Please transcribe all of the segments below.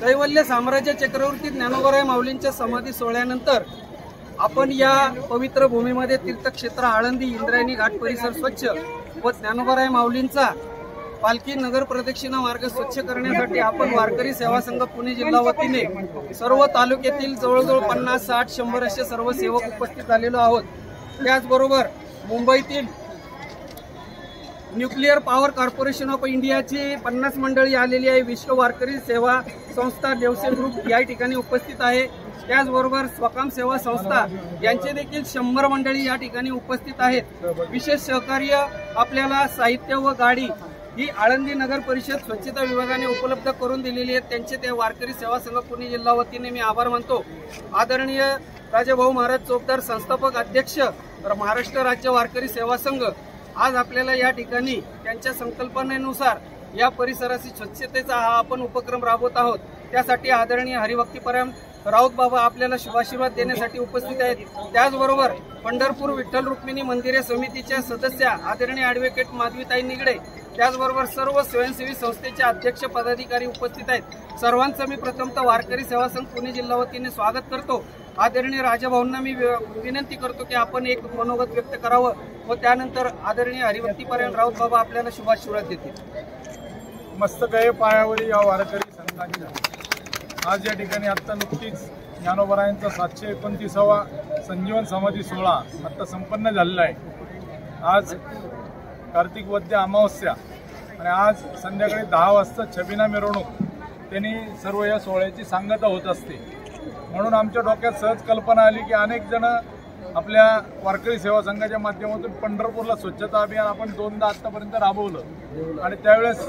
कैवल्य साम्राज्य चक्रवर्ती ज्ञानोबराय माऊलींच्या समाधी सोहळ्यानंतर आपण या पवित्र भूमीमध्ये तीर्थक्षेत्र आळंदी इंद्रायणी घाट परिसर स्वच्छ व ज्ञानोबराय माऊलींचा पालखी नगर प्रदक्षिणा मार्ग स्वच्छ करण्यासाठी आपण वारकरी सेवा संघ पुणे जिल्हा वतीने सर्व तालुक्यातील जवळजवळ 50, 60, 100 असे सर्व सेवक उपस्थित झालेलो आहोत। त्याचबरोबर मुंबईतील न्यूक्लिअर पॉवर कॉर्पोरेशन ऑफ इंडियाची 50 मंडळी आलेली आहे। विश्व वारकरी सेवा संस्था नेवसे ग्रुप या ठिकाणी उपस्थित आहे। त्याचबरोबर स्वकाम सेवा संस्था यांचे देखील 100 मंडळी या ठिकाणी उपस्थित आहेत। विशेष सहकार्य आपल्याला साहित्य व गाडी ही आळंदी नगर परिषद स्वच्छता विभागाने उपलब्ध करून दिलेली आहे। त्यांचे ते वारकरी सेवा संघ पुणे जिल्हा वतीने मी आभार मानतो। आदरणीय राजाभाऊ महाराज चोपदार संस्थापक अध्यक्ष महाराष्ट्र राज्य वारकरी सेवा संघ आज आपल्याला या ठिकाणी त्यांच्या संकल्पनेनुसार या परिसराची स्वच्छतेचा हा आपण उपक्रम राबवत आहोत। त्यासाठी आदरणीय हरिभक्तीपरायण राऊत बाबा आपल्याला शुभाशीर्वाद देण्यासाठी उपस्थित आहेत। त्याचबरोबर पंढरपूर विठ्ठल रुक्मिणी मंदिरे समितीच्या सदस्या आदरणीय ॲडव्होकेट माधवीताई निगडे, त्याचबरोबर सर्व स्वयंसेवी संस्थेचे अध्यक्ष पदाधिकारी उपस्थित आहेत। सर्वांचं मी प्रथमतः वारकरी सेवा संघ पुणे जिल्हा वतीने स्वागत करतो। आदरणीय राजाभाऊंना मी विनंती करतो की आपण एक मनोगत व्यक्त करावं व त्यानंतर आदरणीय हरिभक्तीपरायण राऊत बाबा आपल्याला शुभाशीर्वाद देतील। मस्तकाय पायावरी या वारकरी संघाच्या आज या ठिकाणी आत्ता नुकतीच ज्ञानोबरायांचा 729वा संजीवन समाधी सोहळा आत्ता संपन्न झालेला आहे। आज कार्तिक वद्य अमावस्या आणि आज संध्याकाळी 10 वाजता छबिना मिरवणूक त्यांनी सर्व या सोहळ्याची सांगता होत असते। म्हणून आमच्या डोक्यात सहज कल्पना आली की अनेक जण आपल्या वारकरी सेवा संघाच्या माध्यमातून पंढरपूरला स्वच्छता अभियान आपण 2दा आतापर्यंत राबवलं आणि त्यावेळेस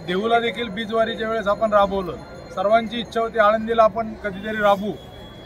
देहूला देखील बीजवारीच्या वेळेस आपण राबवलं। सर्वांची इच्छा होती आळंदीला आपण कधीतरी राबवू,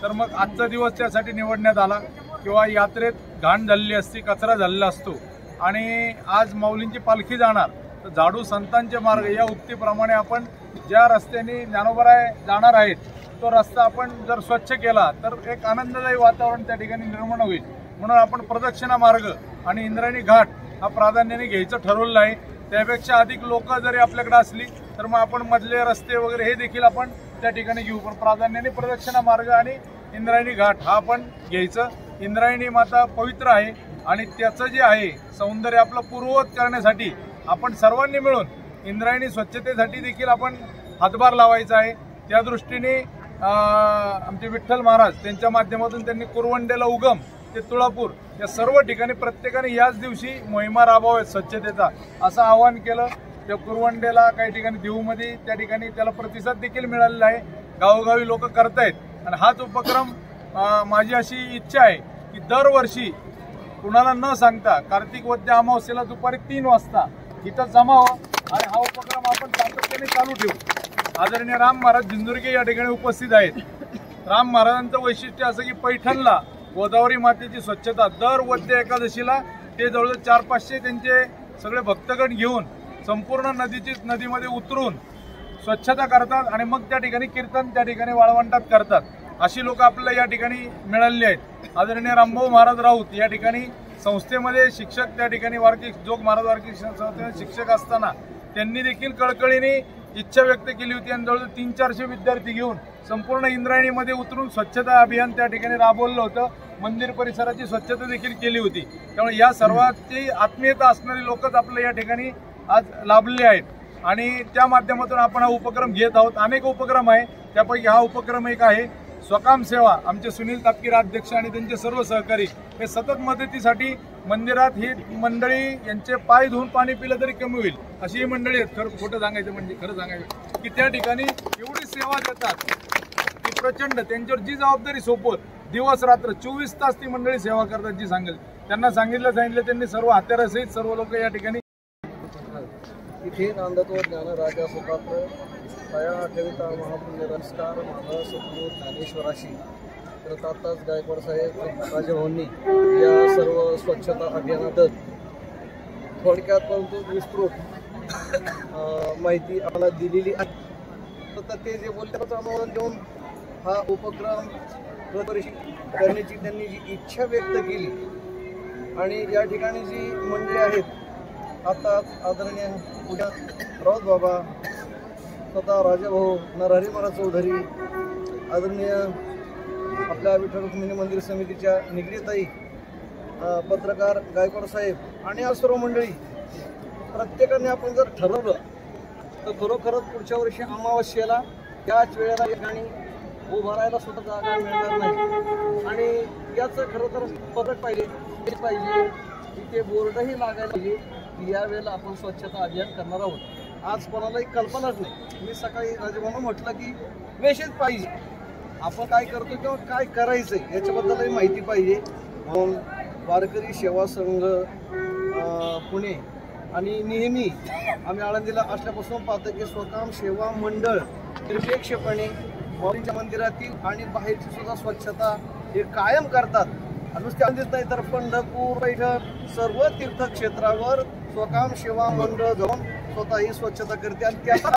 तर मग आजचा दिवस त्यासाठी निवडण्यात आला। किंवा यात्रेत घाण झालेली असती, कचरा झालेला असतो आणि आज माऊलींची पालखी जाणार तर झाडू संतांचे मार्ग या उक्तीप्रमाणे आपण ज्या रस्त्याने ज्ञानोबराय जाणार आहेत तो रस्ता आपण जर स्वच्छ केला तर एक आनंददायी वातावरण त्या ठिकाणी निर्माण होईल। म्हणून आपण प्रदक्षिणा मार्ग आणि इंद्रायणी घाट हा प्राधान्याने घ्यायचं ठरवलं आहे। त्यापेक्षा अधिक लोक जरी आपल्याकडे असली तर मग आपण मधले रस्ते वगैरे हे देखील आपण त्या ठिकाणी घेऊ, पण प्राधान्याने प्रदक्षिणा मार्ग आणि इंद्रायणी घाट हा आपण घ्यायचं। इंद्रायणी माता पवित्र आहे आणि त्याचं जे आहे सौंदर्य आपलं पूर्ववत करण्यासाठी आपण सर्वांनी मिळून इंद्रायणी स्वच्छतेसाठी देखील आपण हातभार लावायचा आहे। त्या दृष्टीने आमचे विठ्ठल महाराज त्यांच्या माध्यमातून त्यांनी कुरवंडेला उगम ते तुळापूर या सर्व ठिकाणी प्रत्येकाने याच दिवशी मोहिमा राबवाव्यात स्वच्छतेचा असं आवाहन केलं। त्या कुरवंडेला काही ठिकाणी देऊमध्ये त्या ठिकाणी त्याला प्रतिसाद देखील मिळालेला आहे। गावोगावी लोक करतायत आणि हाच उपक्रम माझी अशी इच्छा आहे की दरवर्षी कुणाला न सांगता कार्तिक वद्य अमावस्येला दुपारी 3 वाजता इथं जमावं आणि हा उपक्रम आपण सातत्याने चालू ठेवू। आदरणीय राम महाराज जिंजुर्गे या ठिकाणी उपस्थित आहेत। राम महाराजांचं वैशिष्ट्य असं की पैठणला गोदावरी मातेची स्वच्छता दर वद्य एकादशीला ते जवळजवळ 400-500 त्यांचे सगळे भक्तगण घेऊन संपूर्ण नदीमध्ये उतरून स्वच्छता करतात आणि मग त्या ठिकाणी कीर्तन त्या ठिकाणी वाळवंटात करतात। अशी लोक आपल्याला या ठिकाणी मिळालेली आहेत। आदरणीय रामभाऊ महाराज राऊत या ठिकाणी संस्थेमध्ये शिक्षक त्या ठिकाणी वारकरी जोग महाराज वारकरी संस्थेमध्ये शिक्षक असताना त्यांनी देखील कळकळीने इच्छा व्यक्त केली होती आणि जवळजवळ 300-400 विद्यार्थी घेऊन संपूर्ण इंद्रायणीमध्ये उतरून स्वच्छता अभियान त्या ठिकाणी राबवलं होतं। मंदिर परिसराची स्वच्छता देखील केली होती। त्यामुळे या सर्वांची आत्मीयता असणारी लोकच आपल्या या ठिकाणी आज लाभले आहेत आणि त्या माध्यमातून आपण हा उपक्रम घेत आहोत। अनेक उपक्रम आहे, त्यापैकी हा उपक्रम एक आहे स्वकाम सेवा। आमचे सुनील तापकीर अध्यक्ष आणि त्यांचे सर्व सहकारी हे सतत मदतीसाठी मंदिरात ही मंडळी यांचे पाय धुवून पाणी पिलं तरी कमी होईल अशी ही मंडळी आहेत। खरं खोटं सांगायचं म्हणजे खरं सांगायचं की त्या ठिकाणी एवढी सेवा देतात की प्रचंड त्यांच्यावर जी जबाबदारी सोपवत दिवस रात्र 24 तास ती मंडळी सेवा करतात। जी सांगेल त्यांना सांगितलं त्यांनी सर्व हत्यारासहित सर्व लोक या ठिकाणी इथे नांदतो ज्ञानराजा सुपात्र छाया ठेविता महापुण्य नमस्कार माझा सद्गुरू ज्ञानेश्वराशी। तर आताच गायकवाड साहेब राजाभाऊंनी या सर्व स्वच्छता अभियानात थोडक्यात परंतु विस्तृत माहिती आम्हाला दिलेली आहे। तर ते जे बोलले त्याचं अनुमोदन देऊन हा उपक्रम करण्याची त्यांनी जी इच्छा व्यक्त केली आणि या ठिकाणी जी मंडळी आहेत आता आदरणीय उद्या राऊत बाबा स्वतः राजाभाऊ नरहरी महाराज चौधरी, आदरणीय आपल्या विठ्ठल रुक्मिणी मंदिर समितीच्या निगडीताई, पत्रकार गायकवाड साहेब आणि या सर्व मंडळी, प्रत्येकाने आपण जर ठरवलं तर खरोखरच पुढच्या वर्षी अमावस्येला याच वेळेला या ठिकाणी उभं राहायला सुद्धा जागा मिळणार नाही. आणि याचं खरं तर पदक पाहिजे, इथे बोर्डही लागायला पाहिजे की यावेळेला आपण स्वच्छता अभियान करणार आहोत. आज कोणालाही कल्पनाच नाही. मी सकाळी राजभाऊंना म्हटलं की मेसेज पाहिजे, आपण काय करतो किंवा काय करायचं आहे याच्याबद्दलही माहिती पाहिजे. म्हणून वारकरी सेवा संघ पुणे आणि नेहमी आम्ही आळंदीला असल्यापासून पाहतो की स्वकाम सेवा मंडळ निरपेक्षपणे माऊलींच्या मंदिरातील आणि बाहेरची सुद्धा स्वच्छता हे कायम करतात. नुसते आळंदीत नाही तर पंढरपूर, पैठण सर्व तीर्थक्षेत्रावर स्वकाम सेवा मंडळ जाऊन स्वतः ही स्वच्छता करते. आणि त्याचा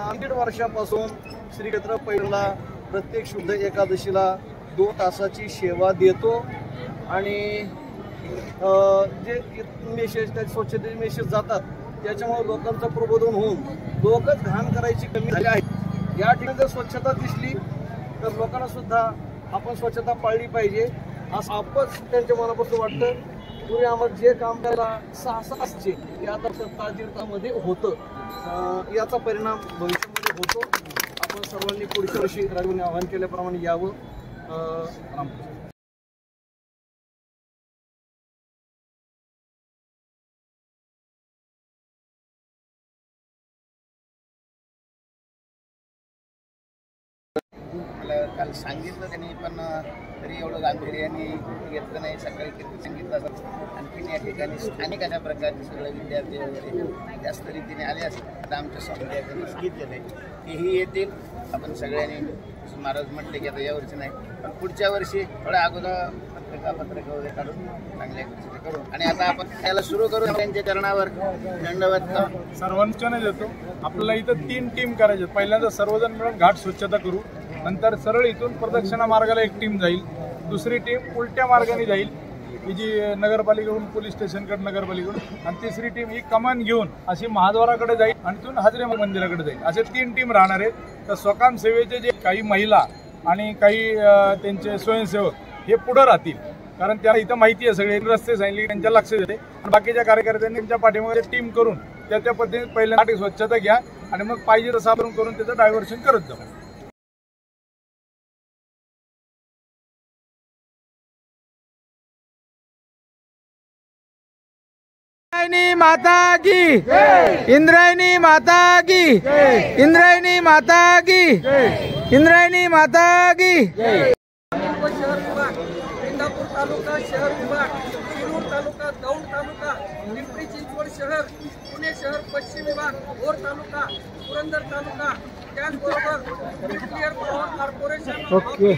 1.5 वर्षापासून श्री क्षेत्र पैठणला प्रत्येक शुद्ध एकादशीला 2 तासाची सेवा देतो. आणि जे मेसेज त्या स्वच्छतेचे मेसेज जातात त्याच्यामुळे लोकांचं प्रबोधन होऊन लोकच घाण करायची कमी झाली आहे. या ठिकाणी जर स्वच्छता दिसली तर लोकांना सुद्धा आपण स्वच्छता पाळली पाहिजे असं आपच त्यांच्या मनापासून वाटतं. पूर्वी आम्हाला जे काम करायला 6 असते ते आता 7 दिवसामध्ये होतं. याचा परिणाम भविष्यामध्ये होतो. आपण सर्वांनी पुढच्या वर्षी राजूने आवाहन केल्याप्रमाणे यावं. रामकृष्ण. काल सांगितलं त्यांनी, पण तरी एवढं गांभीर्याने घेतलं नाही. सकाळी सांगितलं असं आणखीन या ठिकाणी स्थानिक अशा प्रकारचे सगळे विद्यार्थी वगैरे जास्त रीतीने आले असतात. आमच्या समुदायाने सांगितलेलं आहे तेही येतील. आपण सगळ्यांनी महाराज म्हटले की आता यावर्षी नाही पण पुढच्या वर्षी थोड्या अगोदर पत्रक वगैरे काढून चांगल्या गोष्टी करू. आणि आता आपण त्याला सुरू करू. त्यांच्या चरणावर दंडवत सर्वांच्या देतो. आपल्याला इथं 3 टीम करायच्या. पहिल्यांदा सर्वजण मिळून घाट स्वच्छता करू. नंतर सरळ इथून प्रदक्षिणा मार्गाला एक टीम जाईल. दुसरी टीम उलट्या मार्गाने जाईल ही जी नगरपालिकेकडून पोलीस स्टेशनकडे नगरपालिकेकडून. आणि तिसरी टीम ही कमान घेऊन अशी महाद्वाराकडे जाईल आणि तिथून हाजरे मंदिराकडे जाईल. असे 3 टीम राहणार आहेत. तर स्वकाम सेवेचे जे काही महिला आणि काही त्यांचे स्वयंसेवक हे पुढं राहतील. कारण त्याला इथं माहिती आहे सगळे रस्ते सांगितले त्यांच्या लक्ष देते. आणि बाकीच्या कार्यकर्त्यांनी त्यांच्या पाठीमागे टीम करून त्या पद्धतीने पहिल्यांदा स्वच्छता घ्या आणि मग पाहिजे तसं आपण करून त्याचं डायव्हर्शन करत जाऊ. इंद्रायणी माता की, इंद्रायणी माता की, इंद्रायणी माता की, इंद्रायणी माता की. शहर विभाग, इंदापूर तालुका शहर विभाग, शिरूर तालुका, दौंड तालुका, पिंपरी चिंचवड शहर, पुणे शहर पश्चिम विभाग, भोर तालुका, पुरंदर तालुका, त्याचबरोबर न्यूक्लिअर पॉवर कॉर्पोरेशन